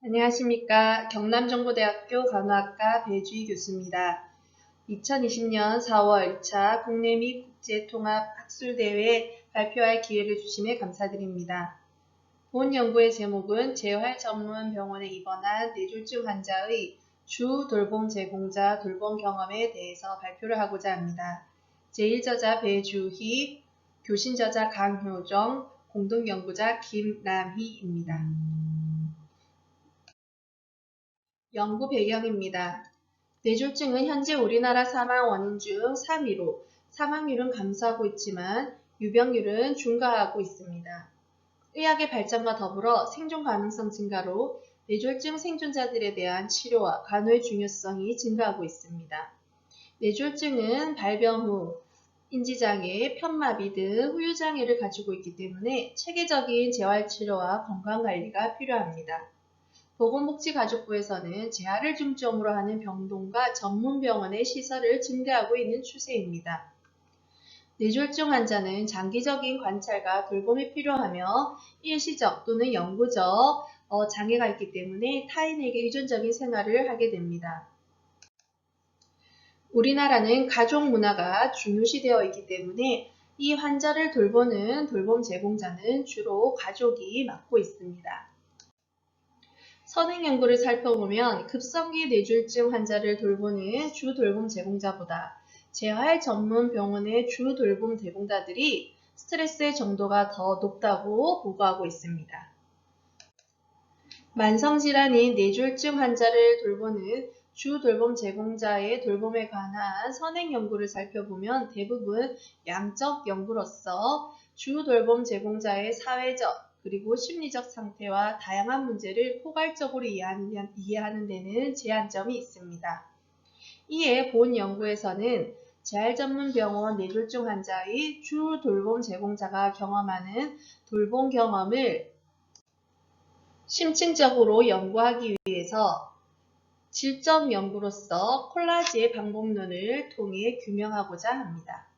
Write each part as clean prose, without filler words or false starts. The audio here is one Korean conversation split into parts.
안녕하십니까. 경남정보대학교 간호학과 배주희 교수입니다. 2020년 4월 2차 국내 및 국제 통합 학술대회 발표할 기회를 주심에 감사드립니다. 본 연구의 제목은 재활전문병원에 입원한 뇌졸중 환자의 주 돌봄 제공자 돌봄 경험에 대해서 발표를 하고자 합니다. 제1저자 배주희, 교신저자 강효정, 공동연구자 김남희입니다. 연구 배경입니다. 뇌졸중은 현재 우리나라 사망 원인 중 3위로 사망률은 감소하고 있지만 유병률은 증가하고 있습니다. 의학의 발전과 더불어 생존 가능성 증가로 뇌졸중 생존자들에 대한 치료와 간호의 중요성이 증가하고 있습니다. 뇌졸중은 발병 후 인지장애, 편마비 등 후유장애를 가지고 있기 때문에 체계적인 재활치료와 건강관리가 필요합니다. 보건복지가족부에서는 재활을 중점으로 하는 병동과 전문병원의 시설을 증대하고 있는 추세입니다. 뇌졸중 환자는 장기적인 관찰과 돌봄이 필요하며 일시적 또는 영구적 장애가 있기 때문에 타인에게 의존적인 생활을 하게 됩니다. 우리나라는 가족 문화가 중요시되어 있기 때문에 이 환자를 돌보는 돌봄 제공자는 주로 가족이 맡고 있습니다. 선행 연구를 살펴보면 급성기 뇌졸중 환자를 돌보는 주 돌봄 제공자보다 재활 전문 병원의 주 돌봄 제공자들이 스트레스의 정도가 더 높다고 보고하고 있습니다. 만성질환인 뇌졸중 환자를 돌보는 주 돌봄 제공자의 돌봄에 관한 선행 연구를 살펴보면 대부분 양적 연구로서 주 돌봄 제공자의 사회적 그리고 심리적 상태와 다양한 문제를 포괄적으로 이해하는 데는 제한점이 있습니다. 이에 본 연구에서는 재활전문병원 뇌졸중 환자의 주 돌봄 제공자가 경험하는 돌봄 경험을 심층적으로 연구하기 위해서 질적 연구로서 콜라지의 방법론을 통해 규명하고자 합니다.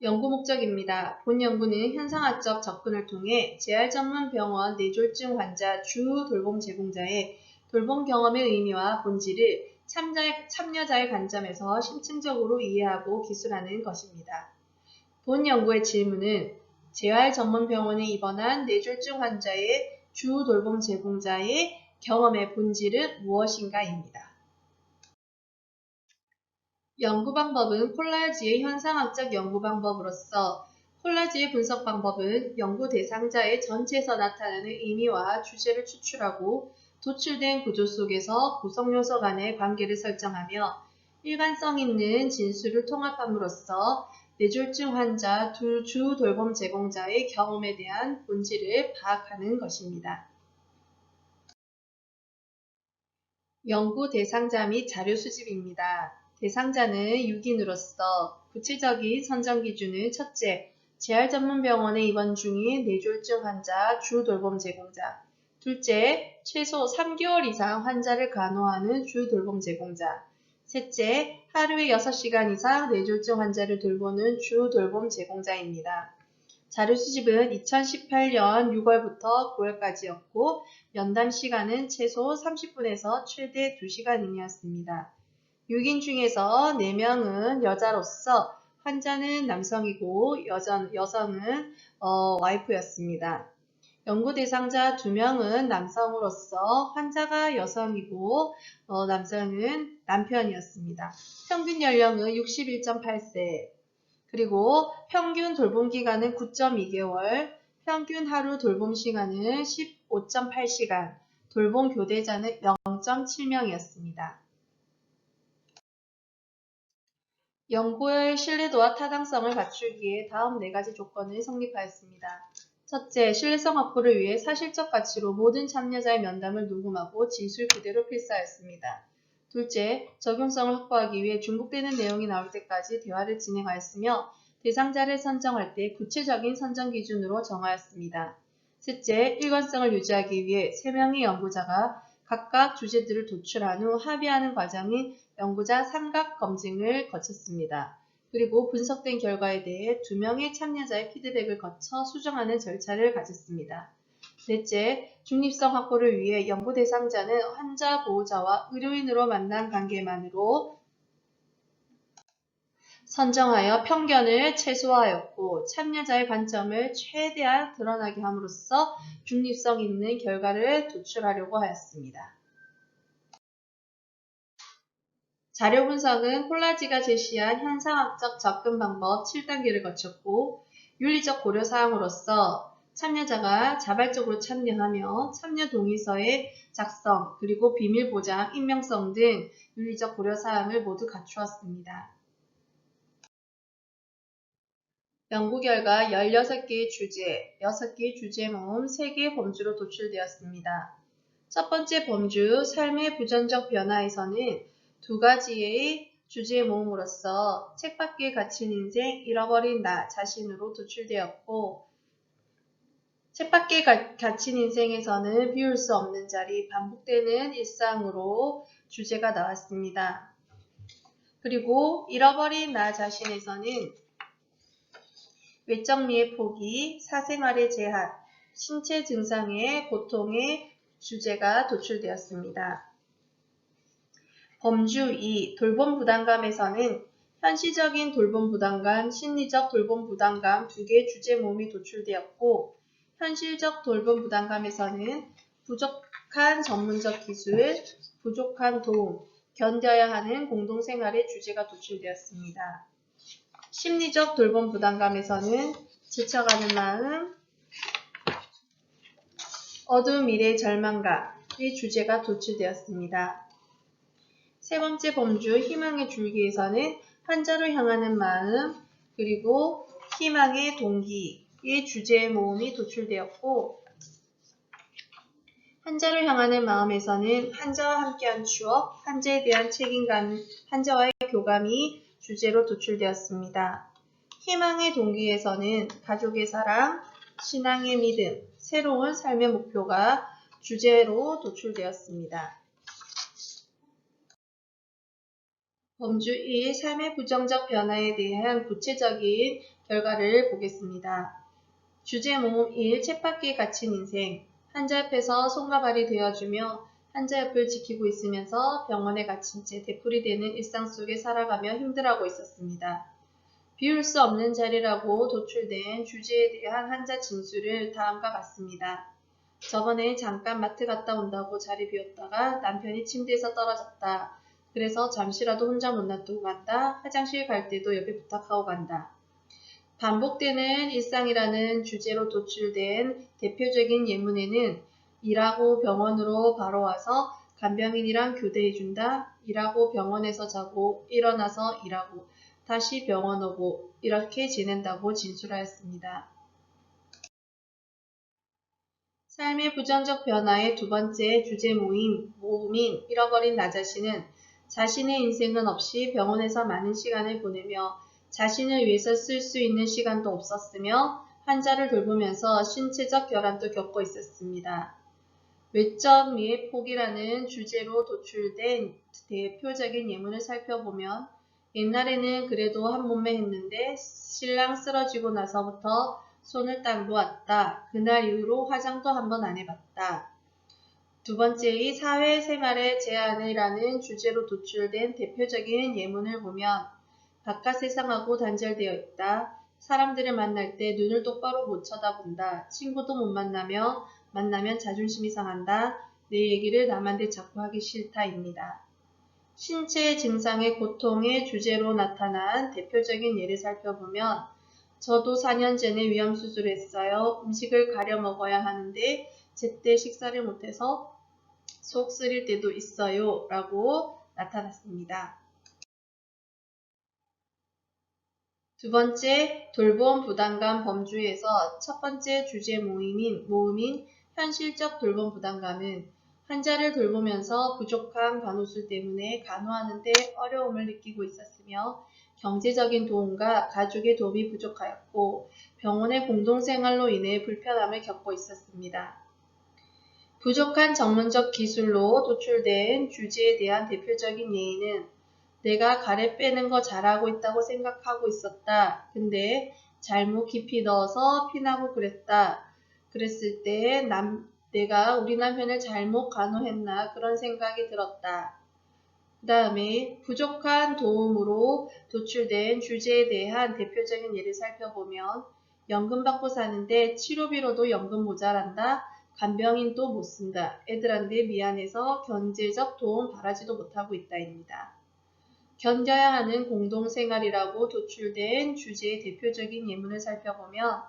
연구 목적입니다. 본 연구는 현상학적 접근을 통해 재활전문병원 뇌졸중 환자 주 돌봄 제공자의 돌봄 경험의 의미와 본질을 참여자의 관점에서 심층적으로 이해하고 기술하는 것입니다. 본 연구의 질문은 재활전문병원에 입원한 뇌졸중 환자의 주 돌봄 제공자의 경험의 본질은 무엇인가입니다. 연구 방법은 콜라지의 현상학적 연구 방법으로서 콜라지의 분석 방법은 연구 대상자의 전체에서 나타나는 의미와 주제를 추출하고 도출된 구조 속에서 구성 요소 간의 관계를 설정하며 일관성 있는 진술을 통합함으로써 뇌졸중 환자 주 돌봄 제공자의 경험에 대한 본질을 파악하는 것입니다. 연구 대상자 및 자료 수집입니다. 대상자는 6인으로서 구체적인 선정 기준은 첫째, 재활전문병원에 입원 중인 뇌졸중 환자 주 돌봄 제공자. 둘째, 최소 3개월 이상 환자를 간호하는 주 돌봄 제공자. 셋째, 하루에 6시간 이상 뇌졸중 환자를 돌보는 주 돌봄 제공자입니다. 자료 수집은 2018년 6월부터 9월까지였고 면담 시간은 최소 30분에서 최대 2시간이었습니다. 6인 중에서 4명은 여자로서 환자는 남성이고 여성은 와이프였습니다. 연구 대상자 2명은 남성으로서 환자가 여성이고 남성은 남편이었습니다. 평균 연령은 61.8세, 그리고 평균 돌봄 기간은 9.2개월, 평균 하루 돌봄 시간은 15.8시간, 돌봄 교대자는 0.7명이었습니다. 연구의 신뢰도와 타당성을 갖추기에 다음 4가지 조건을 성립하였습니다. 첫째, 신뢰성 확보를 위해 사실적 가치로 모든 참여자의 면담을 녹음하고 진술 그대로 필사하였습니다. 둘째, 적용성을 확보하기 위해 중복되는 내용이 나올 때까지 대화를 진행하였으며 대상자를 선정할 때 구체적인 선정 기준으로 정하였습니다. 셋째, 일관성을 유지하기 위해 3명의 연구자가 각각 주제들을 도출한 후 합의하는 과정인 연구자 삼각 검증을 거쳤습니다. 그리고 분석된 결과에 대해 2명의 참여자의 피드백을 거쳐 수정하는 절차를 가졌습니다. 넷째, 중립성 확보를 위해 연구 대상자는 환자 보호자와 의료인으로 만난 관계만으로 선정하여 편견을 최소화하였고 참여자의 관점을 최대한 드러나게 함으로써 중립성 있는 결과를 도출하려고 하였습니다. 자료 분석은 콜라지가 제시한 현상학적 접근 방법 7단계를 거쳤고 윤리적 고려사항으로서 참여자가 자발적으로 참여하며 참여 동의서의 작성 그리고 비밀 보장, 익명성 등 윤리적 고려사항을 모두 갖추었습니다. 연구 결과 16개의 주제, 6개의 주제 모음, 3개의 범주로 도출되었습니다. 첫 번째 범주, 삶의 부정적 변화에서는 2가지의 주제 모음으로서 책밖에 갇힌 인생, 잃어버린 나 자신으로 도출되었고 책밖에 갇힌 인생에서는 비울 수 없는 자리, 반복되는 일상으로 주제가 나왔습니다. 그리고 잃어버린 나 자신에서는 외적미의 포기, 사생활의 제한, 신체 증상의 고통의 주제가 도출되었습니다. 범주 2. 돌봄 부담감에서는 현실적인 돌봄 부담감, 심리적 돌봄 부담감 2개의 주제 모음이 도출되었고 현실적 돌봄 부담감에서는 부족한 전문적 기술, 부족한 도움, 견뎌야 하는 공동생활의 주제가 도출되었습니다. 심리적 돌봄 부담감에서는 지쳐가는 마음, 어두운 미래의 절망감의 주제가 도출되었습니다. 세 번째 범주 희망의 줄기에서는 환자를 향하는 마음 그리고 희망의 동기의 주제 모음이 도출되었고 환자를 향하는 마음에서는 환자와 함께한 추억, 환자에 대한 책임감, 환자와의 교감이 주제로 도출되었습니다. 희망의 동기에서는 가족의 사랑, 신앙의 믿음, 새로운 삶의 목표가 주제로 도출되었습니다. 범주 1. 삶의 부정적 변화에 대한 구체적인 결과를 보겠습니다. 주제 모음 1. 책밖에 갇힌 인생. 환자 옆에서 손과 발이 되어주며 환자 옆을 지키고 있으면서 병원에 갇힌 채 되풀이되는 일상 속에 살아가며 힘들어하고 있었습니다. 비울 수 없는 자리라고 도출된 주제에 대한 환자 진술을 다음과 같습니다. 저번에 잠깐 마트 갔다 온다고 자리 비웠다가 남편이 침대에서 떨어졌다. 그래서 잠시라도 혼자 못 놔두고 간다. 화장실 갈 때도 옆에 부탁하고 간다. 반복되는 일상이라는 주제로 도출된 대표적인 예문에는 일하고 병원으로 바로 와서 간병인이랑 교대해준다. 일하고 병원에서 자고 일어나서 일하고 다시 병원 오고 이렇게 지낸다고 진술하였습니다. 삶의 부정적 변화의 두 번째 주제 모음인 잃어버린 나 자신은 자신의 인생은 없이 병원에서 많은 시간을 보내며 자신을 위해서 쓸 수 있는 시간도 없었으며 환자를 돌보면서 신체적 결함도 겪고 있었습니다. 외적 미의 포기라는 주제로 도출된 대표적인 예문을 살펴보면 옛날에는 그래도 한 몸매 했는데 신랑 쓰러지고 나서부터 손을 딱 놓았다. 그날 이후로 화장도 한 번 안 해봤다. 두 번째의 사회생활의 제한이라는 주제로 도출된 대표적인 예문을 보면 바깥 세상하고 단절되어 있다. 사람들을 만날 때 눈을 똑바로 못 쳐다본다. 친구도 못 만나면 자존심이 상한다. 내 얘기를 남한테 자꾸 하기 싫다입니다. 신체 증상의 고통의 주제로 나타난 대표적인 예를 살펴보면 저도 4년 전에 위암수술을 했어요. 음식을 가려 먹어야 하는데 제때 식사를 못해서 속 쓰릴 때도 있어요. 라고 나타났습니다. 두 번째, 돌봄 부담감 범주에서 첫 번째 주제 모음인 현실적 돌봄 부담감은 환자를 돌보면서 부족한 간호술 때문에 간호하는 데 어려움을 느끼고 있었으며 경제적인 도움과 가족의 도움이 부족하였고 병원의 공동생활로 인해 불편함을 겪고 있었습니다. 부족한 전문적 기술로 도출된 주제에 대한 대표적인 예의는 내가 가래 빼는 거 잘하고 있다고 생각하고 있었다. 근데 잘못 깊이 넣어서 피나고 그랬다. 그랬을 때 내가 우리 남편을 잘못 간호했나 그런 생각이 들었다. 그 다음에 부족한 도움으로 도출된 주제에 대한 대표적인 예를 살펴보면 연금 받고 사는데 치료비로도 연금 모자란다. 간병인도 못 쓴다. 애들한테 미안해서 경제적 도움 바라지도 못하고 있다입니다. 견뎌야 하는 공동생활이라고 도출된 주제의 대표적인 예문을 살펴보면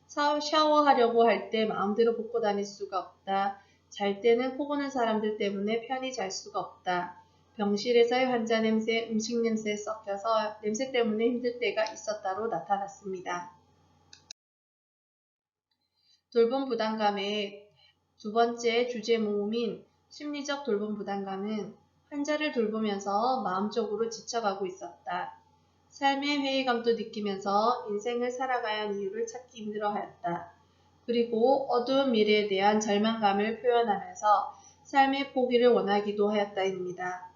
샤워하려고 할 때 마음대로 벗고 다닐 수가 없다. 잘 때는 코 고는 사람들 때문에 편히 잘 수가 없다. 병실에서의 환자 냄새, 음식 냄새에 섞여서 냄새 때문에 힘들 때가 있었다로 나타났습니다. 돌봄 부담감의 두 번째 주제 모음인 심리적 돌봄 부담감은 환자를 돌보면서 마음적으로 지쳐가고 있었다. 삶의 회의감도 느끼면서 인생을 살아가야 하는 이유를 찾기 힘들어하였다. 그리고 어두운 미래에 대한 절망감을 표현하면서 삶의 포기를 원하기도 하였다입니다.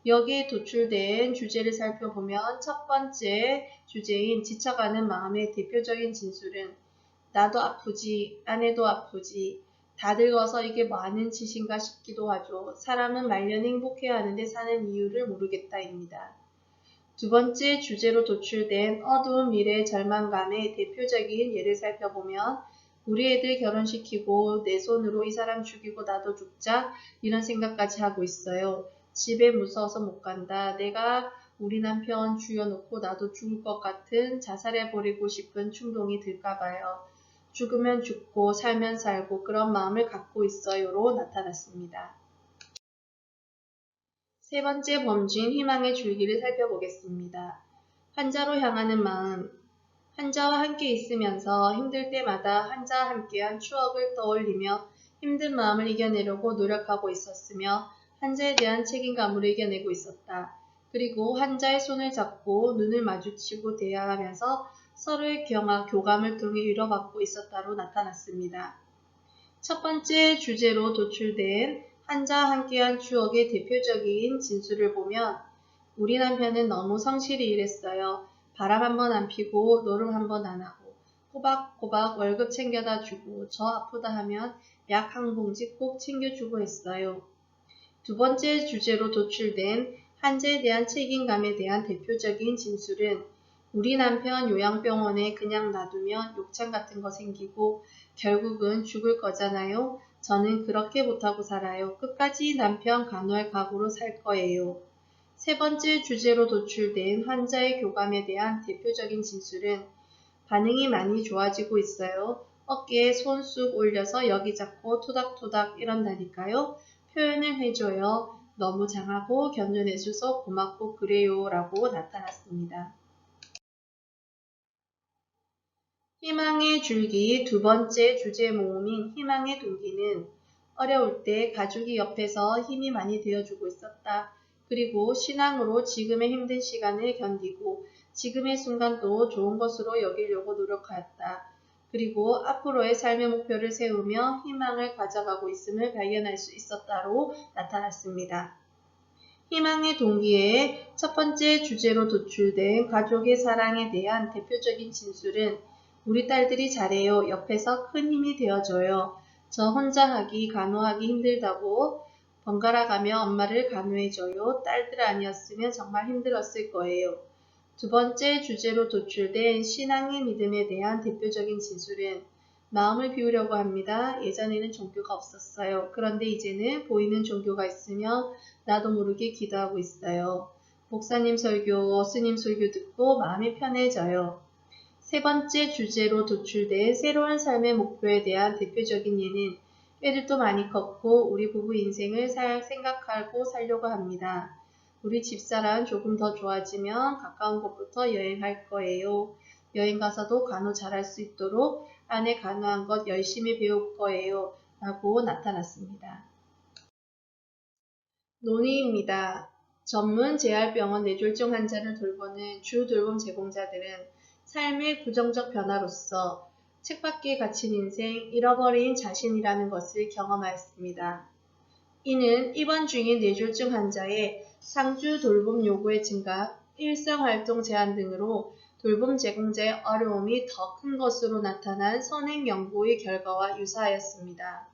여기에 도출된 주제를 살펴보면 첫 번째 주제인 지쳐가는 마음의 대표적인 진술은 나도 아프지, 아내도 아프지, 다 늙어서 이게 뭐 하는 짓인가 싶기도 하죠. 사람은 말년 행복해야 하는데 사는 이유를 모르겠다입니다. 두 번째 주제로 도출된 어두운 미래의 절망감의 대표적인 예를 살펴보면 우리 애들 결혼시키고 내 손으로 이 사람 죽이고 나도 죽자 이런 생각까지 하고 있어요. 집에 무서워서 못 간다. 내가 우리 남편 죽여놓고 나도 죽을 것 같은 자살해버리고 싶은 충동이 들까봐요. 죽으면 죽고 살면 살고 그런 마음을 갖고 있어요로 나타났습니다. 세 번째 범주인 희망의 줄기를 살펴보겠습니다. 환자로 향하는 마음. 환자와 함께 있으면서 힘들 때마다 환자와 함께한 추억을 떠올리며 힘든 마음을 이겨내려고 노력하고 있었으며 환자에 대한 책임감으로 이겨내고 있었다. 그리고 환자의 손을 잡고 눈을 마주치고 대화하면서 서로의 교감을 통해 위로받고 있었다로 나타났습니다. 첫 번째 주제로 도출된 환자와 함께한 추억의 대표적인 진술을 보면 우리 남편은 너무 성실히 일했어요. 바람 한 번 안 피고 노름 한 번 안 하고 꼬박꼬박 월급 챙겨다 주고 저 아프다 하면 약 한 봉지 꼭 챙겨주고 했어요. 두 번째 주제로 도출된 환자에 대한 책임감에 대한 대표적인 진술은 우리 남편 요양병원에 그냥 놔두면 욕창 같은 거 생기고 결국은 죽을 거잖아요. 저는 그렇게 못하고 살아요. 끝까지 남편 간호할 각오로 살 거예요. 세 번째 주제로 도출된 환자의 교감에 대한 대표적인 진술은 반응이 많이 좋아지고 있어요. 어깨에 손 쑥 올려서 여기 잡고 토닥토닥 이런다니까요. 표현을 해줘요. 너무 장하고 견뎌내줘서 고맙고 그래요 라고 나타났습니다. 희망의 줄기 두 번째 주제 모음인 희망의 동기는 어려울 때 가족이 옆에서 힘이 많이 되어주고 있었다. 그리고 신앙으로 지금의 힘든 시간을 견디고 지금의 순간도 좋은 것으로 여기려고 노력하였다. 그리고 앞으로의 삶의 목표를 세우며 희망을 가져가고 있음을 발견할 수 있었다로 나타났습니다. 희망의 동기의 첫 번째 주제로 도출된 가족의 사랑에 대한 대표적인 진술은 우리 딸들이 잘해요. 옆에서 큰 힘이 되어줘요. 저 혼자 하기, 간호하기 힘들다고 번갈아 가며 엄마를 간호해줘요. 딸들 아니었으면 정말 힘들었을 거예요. 두 번째 주제로 도출된 신앙의 믿음에 대한 대표적인 진술은 마음을 비우려고 합니다. 예전에는 종교가 없었어요. 그런데 이제는 보이는 종교가 있으며 나도 모르게 기도하고 있어요. 목사님 설교, 스님 설교 듣고 마음이 편해져요. 세 번째 주제로 도출된 새로운 삶의 목표에 대한 대표적인 예는 애들도 많이 컸고 우리 부부 인생을 생각하고 살려고 합니다. 우리 집사람 조금 더 좋아지면 가까운 곳부터 여행할 거예요. 여행 가서도 간호 잘할 수 있도록 아내 간호한 것 열심히 배울 거예요. 라고 나타났습니다. 논의입니다. 전문 재활병원 뇌졸중 환자를 돌보는 주 돌봄 제공자들은 삶의 부정적 변화로서 책받기에 갇힌 인생, 잃어버린 자신이라는 것을 경험하였습니다. 이는 입원 중인 뇌졸중 환자의 상주 돌봄 요구의 증가, 일상활동 제한 등으로 돌봄 제공자의 어려움이 더 큰 것으로 나타난 선행 연구의 결과와 유사하였습니다.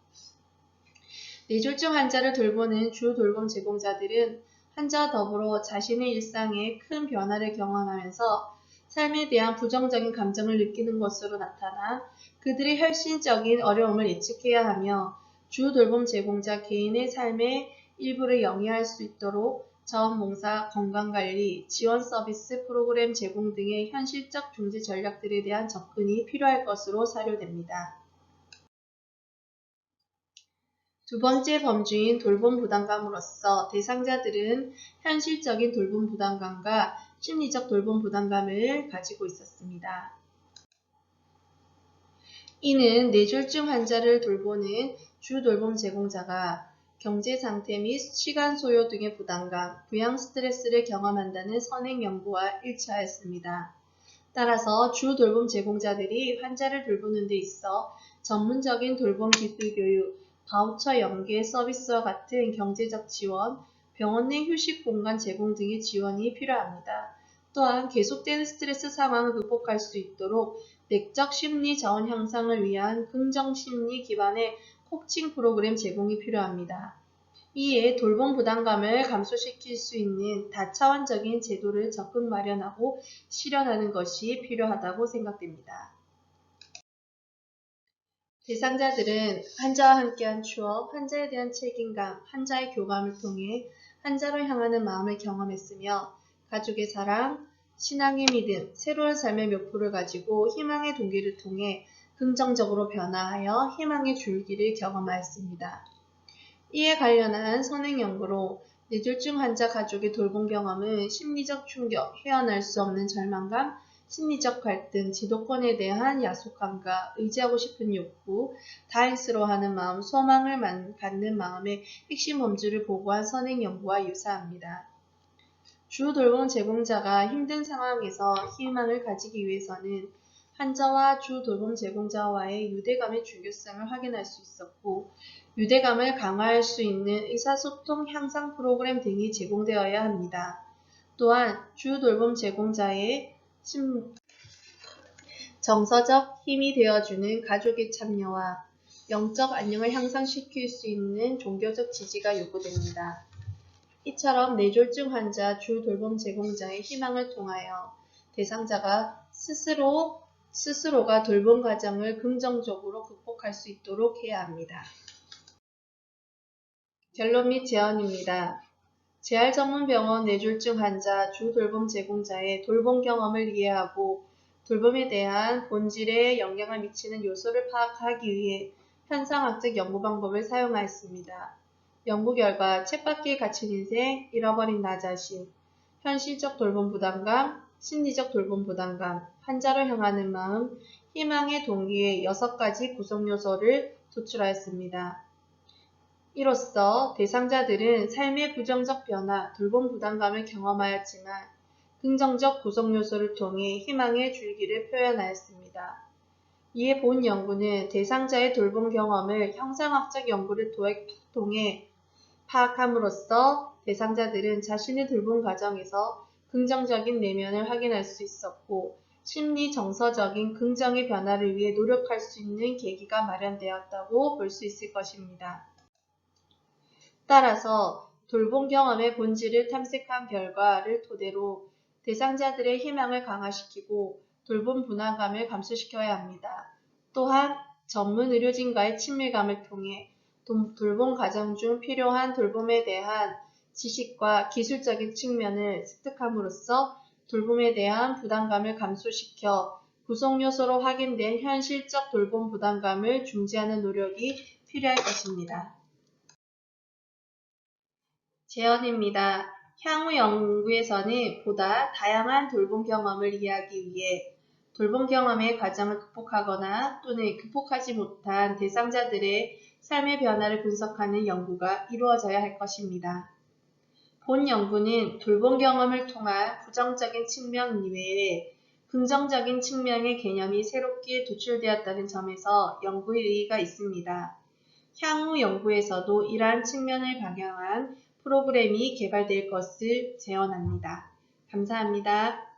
뇌졸중 환자를 돌보는 주 돌봄 제공자들은 환자와 더불어 자신의 일상에 큰 변화를 경험하면서 삶에 대한 부정적인 감정을 느끼는 것으로 나타나 그들의 혈신적인 어려움을 예측해야 하며 주 돌봄 제공자 개인의 삶의 일부를 영위할 수 있도록 자원봉사, 건강관리, 지원 서비스 프로그램 제공 등의 현실적 중재 전략들에 대한 접근이 필요할 것으로 사료됩니다. 두 번째 범주인 돌봄 부담감으로서 대상자들은 현실적인 돌봄 부담감과 심리적 돌봄 부담감을 가지고 있었습니다. 이는 뇌졸중 환자를 돌보는 주 돌봄 제공자가 경제 상태 및 시간 소요 등의 부담감, 부양 스트레스를 경험한다는 선행 연구와 일치하였습니다. 따라서 주 돌봄 제공자들이 환자를 돌보는 데 있어 전문적인 돌봄 기술 교육, 바우처 연계 서비스와 같은 경제적 지원, 병원 내 휴식 공간 제공 등의 지원이 필요합니다. 또한 계속되는 스트레스 상황을 극복할 수 있도록 내적 심리 자원 향상을 위한 긍정 심리 기반의 코칭 프로그램 제공이 필요합니다. 이에 돌봄 부담감을 감소시킬 수 있는 다차원적인 제도를 적극 마련하고 실현하는 것이 필요하다고 생각됩니다. 대상자들은 환자와 함께한 추억, 환자에 대한 책임감, 환자의 교감을 통해 환자로 향하는 마음을 경험했으며 가족의 사랑, 신앙의 믿음, 새로운 삶의 묘표를 가지고 희망의 동기를 통해 긍정적으로 변화하여 희망의 줄기를 경험하였습니다. 이에 관련한 선행 연구로 뇌졸중 환자 가족의 돌봄 경험은 심리적 충격, 헤어날 수 없는 절망감, 심리적 갈등, 지도권에 대한 야속함과 의지하고 싶은 욕구, 다행스러워하는 마음, 소망을 갖는 마음의 핵심 범주를 보고한 선행 연구와 유사합니다. 주 돌봄 제공자가 힘든 상황에서 희망을 가지기 위해서는 환자와 주 돌봄 제공자와의 유대감의 중요성을 확인할 수 있었고, 유대감을 강화할 수 있는 의사소통 향상 프로그램 등이 제공되어야 합니다. 또한 주 돌봄 제공자의 정서적 힘이 되어주는 가족의 참여와 영적 안녕을 향상시킬 수 있는 종교적 지지가 요구됩니다. 이처럼 뇌졸중 환자 주 돌봄 제공자의 희망을 통하여 대상자가 스스로가 돌봄 과정을 긍정적으로 극복할 수 있도록 해야 합니다. 결론 및 제언입니다. 재활전문병원 뇌졸중 환자 주 돌봄 제공자의 돌봄 경험을 이해하고 돌봄에 대한 본질에 영향을 미치는 요소를 파악하기 위해 현상학적 연구 방법을 사용하였습니다. 연구 결과 쳇바퀴에 갇힌 인생, 잃어버린 나 자신, 현실적 돌봄 부담감, 심리적 돌봄 부담감, 환자를 향하는 마음, 희망의 동기의 6가지 구성 요소를 도출하였습니다. 이로써 대상자들은 삶의 부정적 변화, 돌봄 부담감을 경험하였지만 긍정적 구성 요소를 통해 희망의 줄기를 표현하였습니다. 이에 본 연구는 대상자의 돌봄 경험을 형상학적 연구를 통해 파악함으로써 대상자들은 자신의 돌봄 과정에서 긍정적인 내면을 확인할 수 있었고 심리 정서적인 긍정의 변화를 위해 노력할 수 있는 계기가 마련되었다고 볼 수 있을 것입니다. 따라서 돌봄 경험의 본질을 탐색한 결과를 토대로 대상자들의 희망을 강화시키고 돌봄 부담감을 감소시켜야 합니다. 또한 전문 의료진과의 친밀감을 통해 돌봄 과정 중 필요한 돌봄에 대한 지식과 기술적인 측면을 습득함으로써 돌봄에 대한 부담감을 감소시켜 구성 요소로 확인된 현실적 돌봄 부담감을 중지하는 노력이 필요할 것입니다. 제언입니다. 향후 연구에서는 보다 다양한 돌봄 경험을 이해하기 위해 돌봄 경험의 과정을 극복하거나 또는 극복하지 못한 대상자들의 삶의 변화를 분석하는 연구가 이루어져야 할 것입니다. 본 연구는 돌봄 경험을 통한 부정적인 측면 이외에 긍정적인 측면의 개념이 새롭게 도출되었다는 점에서 연구의 의의가 있습니다. 향후 연구에서도 이러한 측면을 방향한 프로그램이 개발될 것을 제언합니다. 감사합니다.